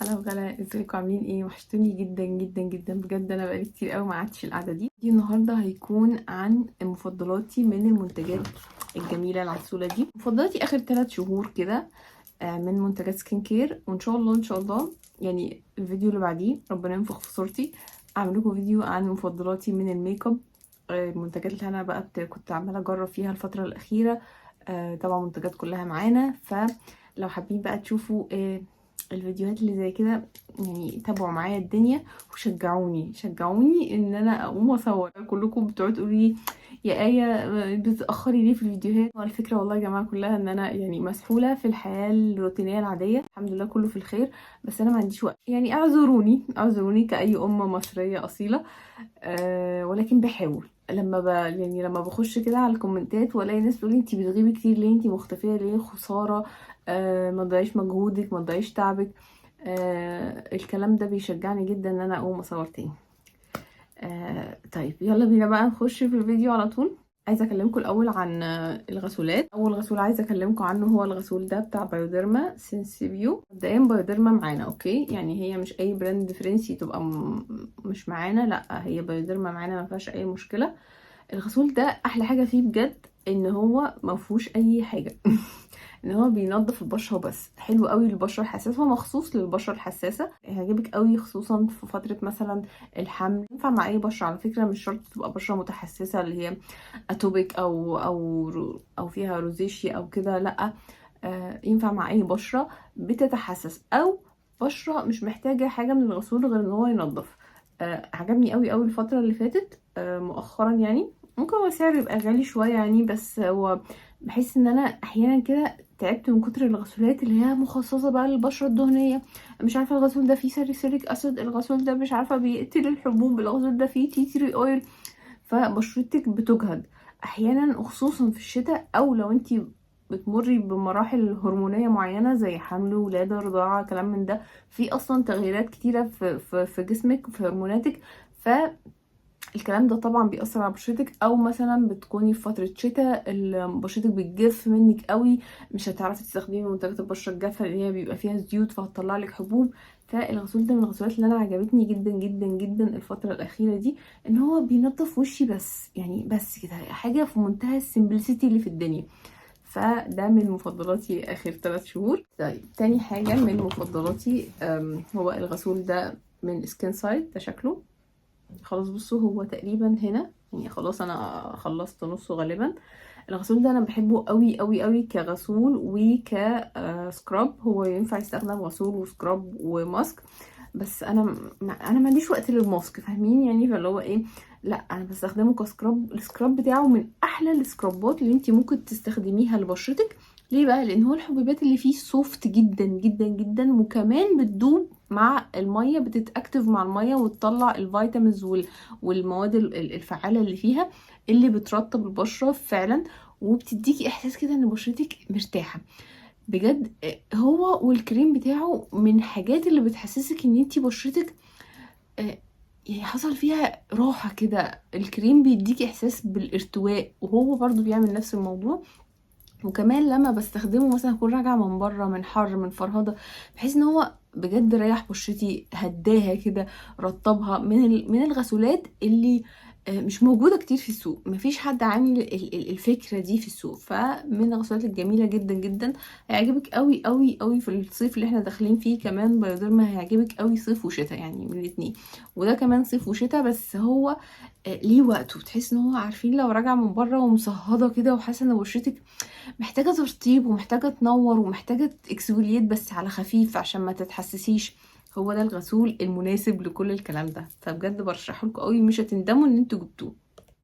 هلا وغلا، ازيكم عاملين ايه؟ وحشتوني جدا جدا جدا بجد. انا بقالي كتير قوي ما قعدتش القعده دي. النهارده هيكون عن مفضلاتي من المنتجات الجميله العسوله دي. مفضلاتي اخر 3 شهور كده من منتجات سكين كير. وان شاء الله ان شاء الله يعني الفيديو اللي بعديه ربنا ينفخ في صورتي اعمل لكم فيديو عن مفضلاتي من الميك اب. المنتجات اللي انا بقى كنت عماله اجرب فيها الفتره الاخيره. طبعا منتجات كلها معانا، فلو حابين بقى تشوفوا الفيديوهات اللي زي كده يعني تابعوا معايا الدنيا وشجعوني ان انا اقوم اصور. كلكم بتقعدوا تقولوا لي يا آية بتتأخري ليه في الفيديوهات؟ والفكرة والله يا جماعة كلها ان انا يعني مسحولة في الحياة الروتينية العادية، الحمد لله كله في الخير، بس انا ما عنديش وقت. يعني اعذروني كأي أم مصرية أصيلة. ولكن بحاول لما بخش كده على الكومنتات والاقي ناس بتقولي انتي بتغيبي كتير ليه، انتي مختفيه ليه، خساره، ما تضيعيش مجهودك، ما تضيعيش تعبك. الكلام ده بيشجعني جدا ان انا اقوم اصور تاني. طيب يلا بينا بقى نخش في الفيديو على طول. عايزه اكلمكم الاول عن الغسولات. اول غسول عايزه اكلمكم عنه هو الغسول ده بتاع بايوديرما سينسيبيو. مبدئيا بايوديرما معانا اوكي، يعني هي مش اي براند فرنسي تبقى مش معانا، لا هي بايوديرما معانا ما فيهاش اي مشكله. الغسول ده احلى حاجه فيه بجد ان هو ما فيهوش اي حاجه ان هو بينظف البشره بس. حلو قوي للبشره الحساسه، هو مخصوص للبشره الحساسه، هيعجبك قوي خصوصا في فتره مثلا الحمل. ينفع مع اي بشره على فكره، مش شرط تبقى بشره متحسسه اللي هي اتوبيك او فيها روزيشيا او كده، لا. ينفع مع اي بشره بتتحسس او بشره مش محتاجه حاجه من الغسول غير ان هو ينظف. عجبني قوي قوي الفتره اللي فاتت. مؤخرا يعني ممكن هو سعره يبقى غالي شويه يعني، بس هو بحس ان انا احيانا كده تعبت من كتر الغسولات اللي هي مخصصه بقى للبشره الدهنيه. مش عارفه الغسول ده فيه ساليسيليك اسيد، الغسول ده مش عارفه بيقتل الحبوب، الغسول ده فيه تي تري اويل، فبشرتك بتجهد احيانا خصوصا في الشتاء، او لو انتي بتمري بمراحل هرمونيه معينه زي حمل، ولاده، رضاعه، كلام من ده. في اصلا تغييرات كتيره في جسمك، في هرموناتك، فالكلام ده طبعا بيأثر على بشرتك. او مثلا بتكوني في فتره شتاء بشرتك بتجف منك قوي، مش هتعرفي تستخدمي منتجات البشره الجافه اللي هي بيبقى فيها زيوت فهتطلع لك حبوب. فالغسول ده من الغسولات اللي انا عجبتني جدا جدا جدا الفتره الاخيره دي، ان هو بينظف وشي بس، يعني بس كده حاجه في منتهى السمبلسيتي اللي في الدنيا. فده من مفضلاتي اخر 3 شهور. طيب تاني حاجه من مفضلاتي هو الغسول ده من سكين سايد. ده شكله خلاص، بصوا هو تقريبا هنا يعني خلاص انا خلصت نصه غالبا. الغسول ده انا بحبه قوي قوي قوي كغسول وك سكراب. هو ينفع يستخدم غسول وسكراب وماسك، بس انا ما عنديش وقت للماسك، فاهمين يعني؟ فاللي هو ايه، لا انا بستخدمه كسكراب. السكراب بتاعه من احلى السكرابات اللي انت ممكن تستخدميها لبشرتك. ليه بقى؟ لان هو الحبيبات اللي فيه سوفت جدا جدا جدا، وكمان بتدوب مع الميه، بتتاكتف مع الميه وتطلع الفيتامينز والمواد الفعاله اللي فيها، اللي بترطب البشره فعلا، وبتديكي احساس كده ان بشرتك مرتاحه بجد. هو والكريم بتاعه من حاجات اللي بتحسسك ان انتي بشرتك يعني حصل فيها راحة كده. الكريم بيديكي احساس بالارتواء، وهو برضو بيعمل نفس الموضوع. وكمان لما بستخدمه مثلا اكون راجعه من بره، من حر، من فرهضه، بحيث ان هو بجد ريح بشرتي، هداها كده، رطبها. من الغسولات اللي مش موجوده كتير في السوق، مفيش حد عامل الفكره دي في السوق. فمن الغسولات الجميله جدا جدا، هيعجبك قوي قوي قوي في الصيف اللي احنا داخلين فيه. كمان بايوديرما هيعجبك قوي صيف وشتاء، يعني من الاتنين. وده كمان صيف وشتاء، بس هو ليه وقته. تحس ان هو، عارفين، لو راجعه من بره ومصهده كده وحاسه ان بشرتك محتاجة ترطيب ومحتاجة تنور ومحتاجة اكسفوليات بس على خفيف عشان ما تتحسسيش، هو ده الغسول المناسب لكل الكلام ده. فبجد برشحه لكم قوي، مش هتندموا ان انتوا جبتوه.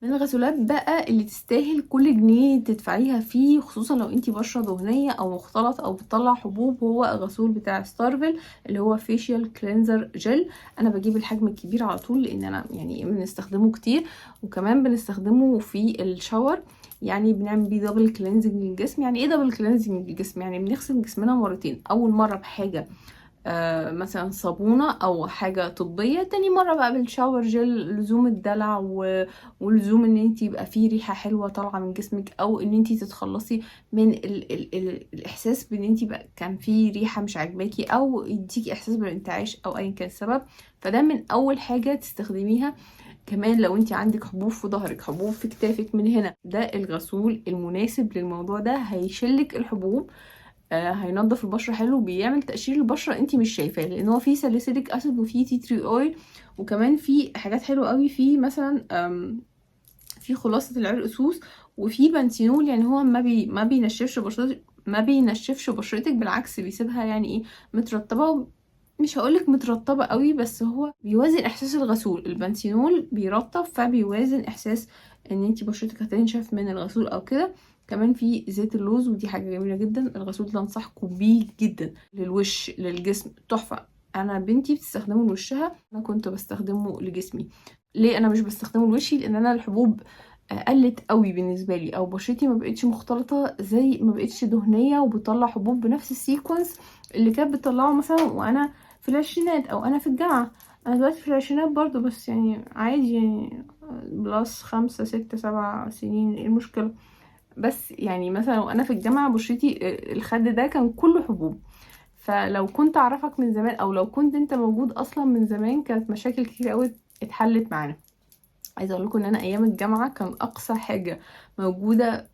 من الغسولات بقى اللي تستاهل كل جنيه تدفعيها فيه، خصوصا لو انتي بشرة دهنية او مختلط او بتطلع حبوب، هو الغسول بتاع ستارفل اللي هو فيشيال كلينزر جل. انا بجيب الحجم الكبير على طول لان انا يعني بنستخدمه كتير، وكمان بنستخدمه في الشاور. يعني بنعمل بيه دبل كلينزنج للجسم. يعني ايه دبل كلينزنج للجسم؟ يعني بنغسل جسمنا مرتين، اول مره بحاجه مثلا صابونة او حاجة طبية، تاني مرة بقى بالشاور جل، لزوم الدلع ولزوم ان انت يبقى فيه ريحة حلوة طالعة من جسمك، او ان انت تتخلصي من الاحساس بان انت بقى كان فيه ريحة مش عاجباكي، او يديكي احساس بالانتعاش او ايا كان السبب. فده من اول حاجة تستخدميها. كمان لو انت عندك حبوب في ظهرك، حبوب في كتافك من هنا، ده الغسول المناسب للموضوع ده. هيشلك الحبوب، هينضف البشره حلو، بيعمل تقشير البشره انت مش شايفاه، لان هو فيه ساليسيليك اسيد وفيه تي تري اويل، وكمان فيه حاجات حلوه قوي، فيه مثلا في خلاصه العرق سوس، وفي بنسينول. يعني هو ما بينشفش بشرتك، ما بينشفش بشرتك، بالعكس بيسيبها يعني ايه، مترطبه. مش هقولك مترطبة قوي، بس هو بيوازن احساس الغسول. البنسينول بيرطب، فبيوازن احساس ان انتي بشرتك هتنشف من الغسول او كده. كمان في زيت اللوز، ودي حاجة جميلة جدا. الغسول ده انصحكم بيه جدا للوش للجسم، تحفة. انا بنتي بتستخدمه لوشها، انا كنت بستخدمه لجسمي. ليه انا مش بستخدمه لوشي؟ لان انا الحبوب قلت قوي بالنسبه لي، او بشرتي ما بقتش مختلطه، زي ما بقتش دهنيه وبتطلع حبوب بنفس السيكونس اللي كانت بتطلعه مثلا وانا في العشرينات او انا في الجامعه. انا دلوقتي في العشرينات برضو، بس يعني عادي يعني، بلس 5 6 7 سنين، ايه المشكله؟ بس يعني مثلا وانا في الجامعه بشرتي الخد ده كان كله حبوب. فلو كنت اعرفك من زمان، او لو كنت انت موجود اصلا من زمان، كانت مشاكل كتير قوي اتحلت معانا. عايزه اقول لكم ان انا ايام الجامعه كان اقصى حاجه موجوده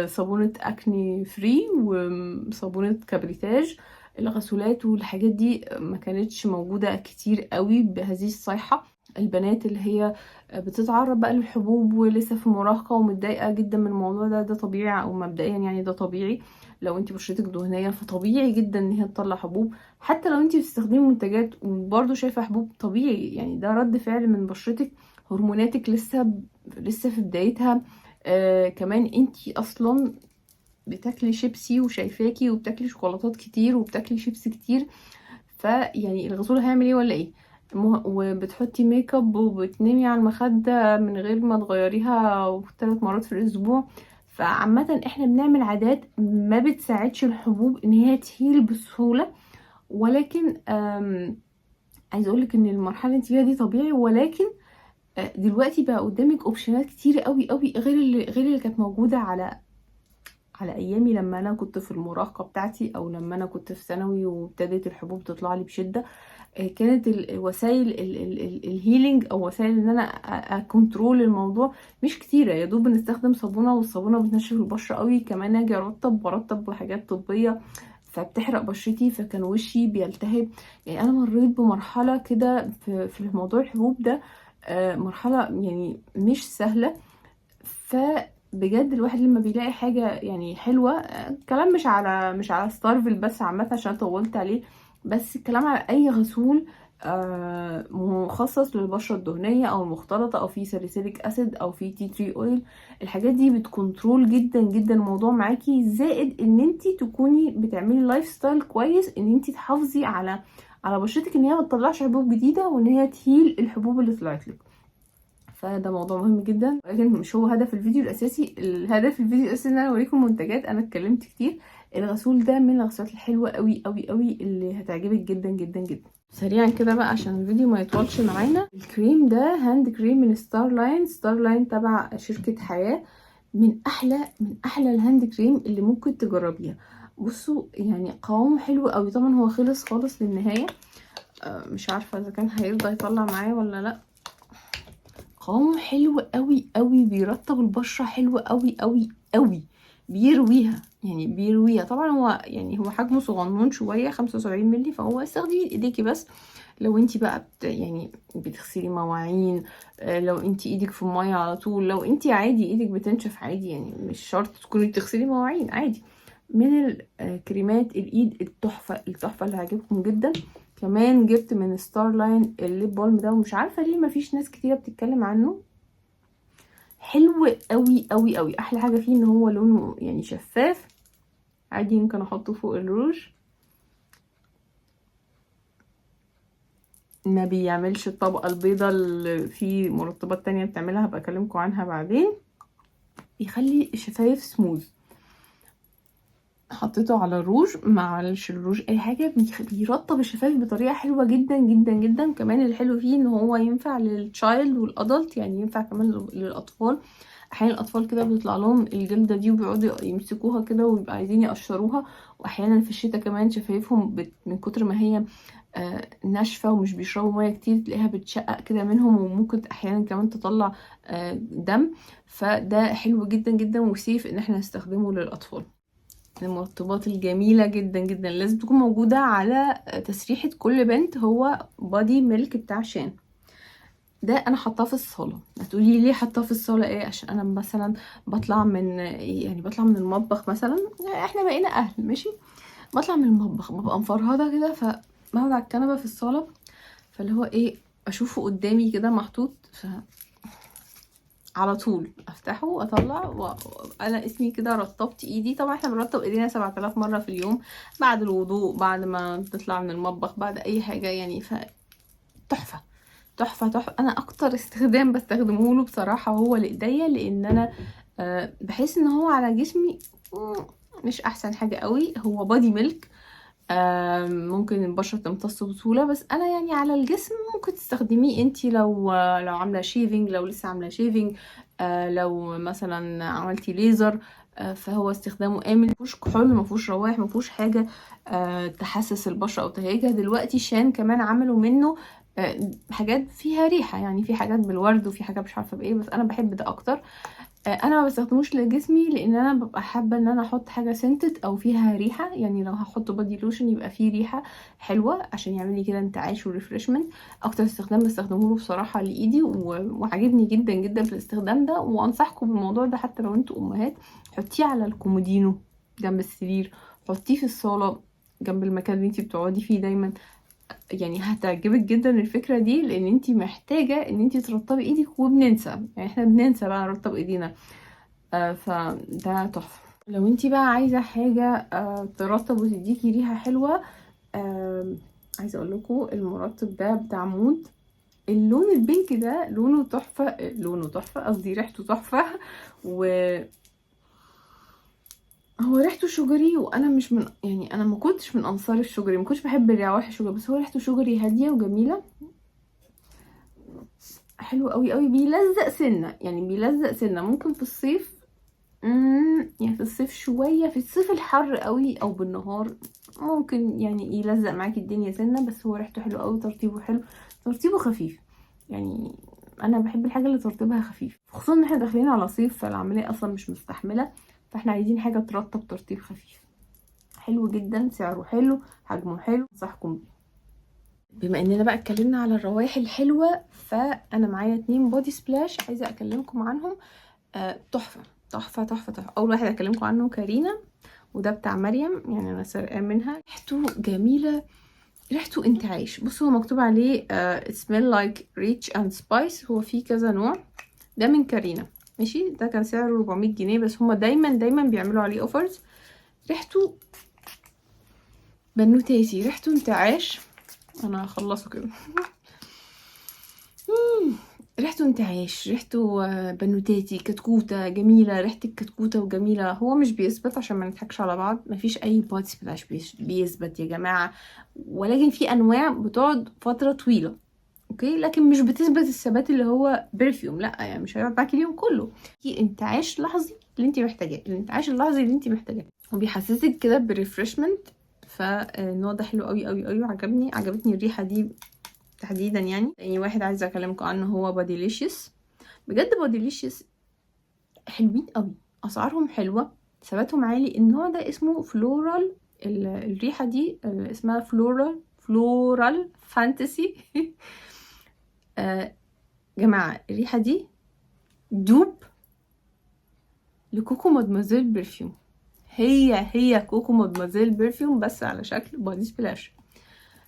صابونه اكني فري وصابونه كابريتاج. الغسولات والحاجات دي ما كانتش موجوده كتير قوي بهذه الصيحه. البنات اللي هي بتتعرض بقى للحبوب ولسه في مراهقه ومتضايقه جدا من الموضوع ده، ده طبيعي، او مبدئيا يعني ده طبيعي. لو انت بشرتك دهنيه فطبيعي جدا ان هي تطلع حبوب. حتى لو انت بتستخدمي منتجات وبرده شايفه حبوب، طبيعي يعني، ده رد فعل من بشرتك. هرموناتك لسه في بدايتها. كمان انتي اصلا بتاكلي شيبسي وشايفاكي، وبتاكلي شوكولاتات كتير، وبتاكلي شيبسي كتير. فيعني الغسول هيعمل ايه ولا ايه؟ وبتحطي ميك اب وبتنامي على المخدة من غير ما تغيريها 3 مرات في الاسبوع. فعامة احنا بنعمل عادات ما بتساعدش الحبوب ان هي تهيل بسهولة. ولكن عايزه اقولك ان المرحله اللي انت فيها دي طبيعي، ولكن دلوقتي بقى قدامك اوبشنات كتير قوي قوي، غير اللي كانت موجوده على ايامي لما انا كنت في المراهقه بتاعتي، او لما انا كنت في ثانوي وابتدت الحبوب تطلع لي بشده. كانت الوسائل الهيلينج، او وسائل ان انا اكنترول الموضوع مش كتيره. يا دوب بنستخدم صابونه، والصابونه بتنشف البشره قوي. كمان اجي برطب بحاجات طبيه فبتحرق بشرتي، فكان وشي بيلتهب. يعني انا مريت بمرحله كده في موضوع الحبوب ده، مرحله يعني مش سهله. فبجد الواحد لما بيلاقي حاجه يعني حلوه، الكلام مش على ستارفل بس، عامه عشان طولت عليه. بس الكلام على اي غسول مخصص للبشره الدهنيه او المختلطه، او فيه ساليسيليك اسيد، او فيه تي تري اويل. الحاجات دي بتكنترول جدا جدا الموضوع معاكي. زائد ان انت تكوني بتعملي لايف ستايل كويس، ان انت تحافظي على بشرتك، ان هي ما تطلعش حبوب جديده، وان هي تهيل الحبوب اللي طلعت لك. فده موضوع مهم جدا، ولكن مش هو هدف الفيديو الاساسي. الهدف الفيديو الاساسي ان انا اوريكم منتجات. انا اتكلمت كتير. الغسول ده من الغسولات الحلوه قوي قوي قوي اللي هتعجبك جدا جدا جدا. سريعا كده بقى عشان الفيديو ما يطولش معانا، الكريم ده هاند كريم من ستار لاين تبع شركه حياه. من احلى الهاند كريم اللي ممكن تجربيها. بصوا يعني قوامه حلو قوي. طبعا هو خلص خالص للنهايه، مش عارفه اذا كان هيرضى يطلع معايا ولا لا. قوامه حلو قوي قوي، بيرطب البشره حلو قوي قوي قوي، بيرويها. طبعا هو حجمه صغنون شويه، 75 مللي، فهو استخدمي ايديكي بس. لو انتي بقى يعني بتغسلي مواعين، لو انتي ايدك في الميه على طول، لو انتي عادي ايدك بتنشف عادي، يعني مش شرط تكوني بتغسلي مواعين عادي. من الكريمات الايد التحفه اللي هيعجبكم جدا. كمان جبت من ستار لاين الليب بالم ده، ومش عارفه ليه مفيش ناس كتيره بتتكلم عنه. حلو قوي قوي قوي. احلى حاجه فيه ان هو لونه يعني شفاف، عادي يمكن احطه فوق الروج، ما بيعملش الطبقه البيضاء اللي في مرطبات تانية بتعملها، هبقى اكلمكم عنها بعدين. بيخلي الشفايف سموز. حطيته على الروج، معلش الروج اي حاجه، بيرطب الشفايف بطريقه حلوه جدا جدا جدا. كمان الحلو فيه ان هو ينفع للتشايلد والادلت، يعني ينفع كمان للاطفال. احيانا الاطفال كده بيطلع لهم الجلده دي وبيقعدوا يمسكوها كده ويبقى عايزين يقشروها، واحيانا في الشتاء كمان شفايفهم من كتر ما هي ناشفه ومش بيشربوا ميه كتير تلاقيها بتشقق كده منهم، وممكن احيانا كمان تطلع دم. فده حلو جدا جدا وسيف ان احنا نستخدمه للاطفال. المرطبات الجميلة جدا جدا لازم تكون موجودة على تسريحة كل بنت هو بادي ميلك بتاع شان. ده انا حطاه في الصالة. هتقولي ليه حطاه في الصالة؟ ايه؟ عشان انا مثلا بطلع من المطبخ مثلا، احنا بقينا اهل ماشي، بطلع من المطبخ ببقى مفرهدة كده، فبقعد على الكنبة في الصالة، فاللي هو ايه اشوفه قدامي كده محطوط، على طول افتحه واطلع وانا اسمي كده رطبت ايدي. طبعا احنا بنرطب ايدينا 7000 مره في اليوم، بعد الوضوء، بعد ما تطلع من المطبخ، بعد اي حاجه يعني. تحفه تحفه تحفه. انا اكتر استخدام بستخدمه له بصراحه هو لايديا، لان انا بحس ان هو على جسمي مش احسن حاجه قوي. هو بادي ميلك، ممكن البشرة تمتص بسهولة، بس انا يعني على الجسم ممكن تستخدميه انتي لو عاملة شيفينج، لو لسه عاملة شيفينج، لو مثلا عملتي ليزر. فهو استخدامه امن، مفيهوش كحول، مفيهوش روائح، مفيهوش حاجة تحسس البشرة او تهيجها. دلوقتي شان كمان عملوا منه حاجات فيها ريحة، يعني في حاجات بالورد وفي حاجات مش عارفة بايه، بس انا بحب ده اكتر. انا ما بستخدموش لجسمي لان انا ببقى حابه ان انا احط حاجه سنتد او فيها ريحه، يعني لو هحط بادي لوشن يبقى فيه ريحه حلوه عشان يعمل لي كده انتعاش وريفرشمنت. اكتر استخدام بستخدمه له بصراحه لايدي، وعاجبني جدا جدا في الاستخدام ده، وانصحكم بالموضوع ده حتى لو انتوا امهات. حطيه على الكومودينو جنب السرير، حطيه في الصاله جنب المكان اللي انتي بتقعدي فيه دايما. يعني هتعجبك جدا الفكره دي، لان انتي محتاجه ان انتي ترطبي ايدك، وبننسى يعني احنا بننسى بقى نرطب ايدينا. فده تحفه. لو انتي بقى عايزه حاجه ترطب وتديكي ريحه حلوه، عايزه اقول لكم المرطب ده بتاع مود. اللون البينك ده لونه تحفه، لونه تحفه قصدي ريحته تحفه. و هو ريحته شجري، وانا مش من يعني انا ما كنتش من انصار الشجري، ما كنتش بحب الروائح الشجري، بس هو ريحته شجري هاديه وجميله، حلو قوي قوي. بيلزق سنه، يعني بيلزق سنه ممكن في الصيف، يعني في الصيف شوية، في الصيف الحر قوي او بالنهار ممكن يعني يلزق معاكي الدنيا سنة، بس هو ريحته حلو قوي، ترطيبه حلو، ترطيبه خفيف. يعني انا بحب الحاجة اللي ترطيبها خفيف، خصوصا ان احنا داخلين على صيف فالعملية اصلا مش مستحملة، فاحنا عايزين حاجة ترطب ترطيب خفيف. حلو جدا، سعره حلو، حجمه حلو، انصحكم بيه. بما اننا بقى اتكلمنا على الروائح الحلوة، فانا معايا 2 بودي سبلاش عايزة اكلمكم عنهم. تحفة تحفة تحفة تحفة. اول واحد هكلمكم عنه كارينا، وده بتاع مريم، يعني انا سرقاه منها. ريحته جميلة، ريحته انتعاش. بصوا هو مكتوب عليه smell like rich and spice. هو فيه كذا نوع. ده من كارينا ماشي، ده كان سعره 400 جنيه، بس هما دايما بيعملوا عليه اوفرز. ريحته بنوتاتي، ريحته انتعاش. انا هخلصه كده. ريحته انتعاش، ريحته بنوتاتي، كتكوته جميله، ريحه الكتكوته وجميله. هو مش بيثبت عشان ما نضحكش على بعض، مفيش اي بودي سبلاش بيثبت يا جماعه، ولكن في انواع بتقعد فتره طويله اوكي، لكن مش بتثبت الثبات اللي هو برفيوم، لا يعني مش هيقعد معاكي اليوم كله. في انتعاش لحظي اللي انت محتاجاه، الانتعاش اللحظي اللي انت محتاجاه، وبيحسسك كده بريفرشمنت. فالنوع ده حلو قوي قوي قوي، عجبتني الريحه دي تحديدا. يعني تاني واحد عايزه اكلمكم عنه هو باديليشيس. بجد باديليشيس حلوين قوي، اسعارهم حلوه، ثباتهم عالي. النوع ده اسمه فلورال، الريحه دي اسمها فلورال فانتسي. جماعه الريحه دي دوب لكوكو مادموزيل برفيوم. هي كوكو مادموزيل برفيوم بس على شكل بادي سبلاش.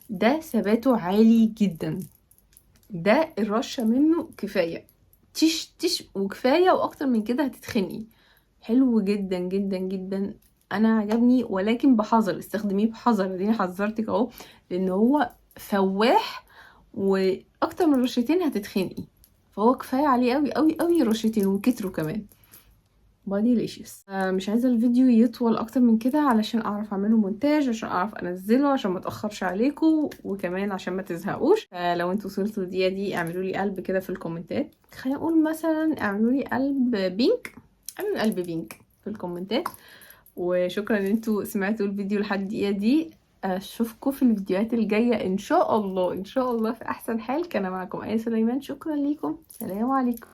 ده ثباته عالي جدا، ده الرشه منه كفايه، تش وكفايه، واكتر من كده هتتخنقي. حلو جدا جدا جدا، انا عجبني، ولكن بحذر، استخدميه بحذر، اديني حذرتك اهو، لان هو فواح، واكتر من رشتين هتتخنقي، فهو كفايه عليه قوي قوي قوي رشتين وكتروا كمان. باديليشيس. مش عايزه الفيديو يطول اكتر من كده علشان اعرف اعمله مونتاج، عشان اعرف انزله، عشان ما اتاخرش عليكم، وكمان عشان ما تزهقوش. لو انتوا وصلتوا دي اعملوا لي قلب كده في الكومنتات. خلينا نقول مثلا اعملوا لي قلب بينك، اعملوا قلب بينك في الكومنتات. وشكرا ان انتوا سمعتوا الفيديو لحد الدقيقه دي. اشوفكم في الفيديوهات الجايه ان شاء الله، ان شاء الله في احسن حال. كان معكم آية سليمان، شكرا ليكم، سلام عليكم.